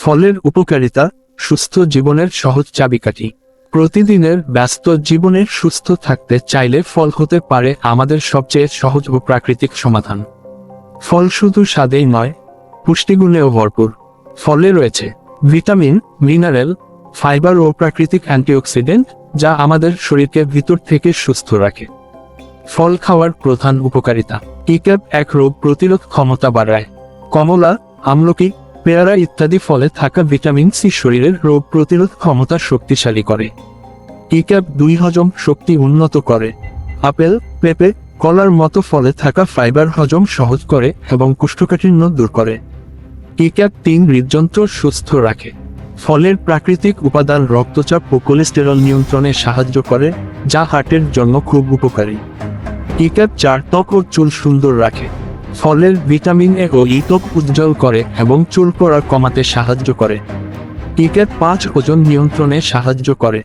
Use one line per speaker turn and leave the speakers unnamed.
ফলের উপকারিতা, সুস্থ জীবনের সহজ চাবিকাঠি। প্রতিদিনের ব্যস্ত জীবনে সুস্থ থাকতে চাইলে ফল হতে পারে আমাদের সবচেয়ে সহজ ও প্রাকৃতিক সমাধান। ফল শুধু স্বাদেই নয়, পুষ্টিগুণেও ভরপুর। ফলে রয়েছে ভিটামিন, মিনারেল, ফাইবার ও প্রাকৃতিক অ্যান্টিঅক্সিডেন্ট, যা আমাদের শরীরকে ভিতর থেকে সুস্থ রাখে। ফল খাওয়ার প্রধান উপকারিতা। এক রোগ প্রতিরোধ ক্ষমতা বাড়ায়। কমলা, আমলকি, পেয়ারা ইত্যাদি ফলে থাকা ভিটামিন সি শরীরের রোগ প্রতিরোধ ক্ষমতা শক্তিশালী করে। দুই হজম শক্তি উন্নত করে। আপেল, পেঁপে, কলার মতো ফলে থাকা ফাইবার হজম সহজ করে এবং কোষ্ঠকাঠিন্য দূর করে। তিন হৃদযন্ত্র সুস্থ রাখে। ফলের প্রাকৃতিক উপাদান রক্তচাপ ও কোলেস্টেরল নিয়ন্ত্রণে সাহায্য করে, যা হার্টের জন্য খুব উপকারী। চার ত্বক ও চুল সুন্দর রাখে। ফলের ভিটামিন এ ও ত্বক উজ্জ্বল করে এবং চুল পড়া কমাতে সাহায্য করে। পাঁচ ওজন নিয়ন্ত্রণে সাহায্য করে।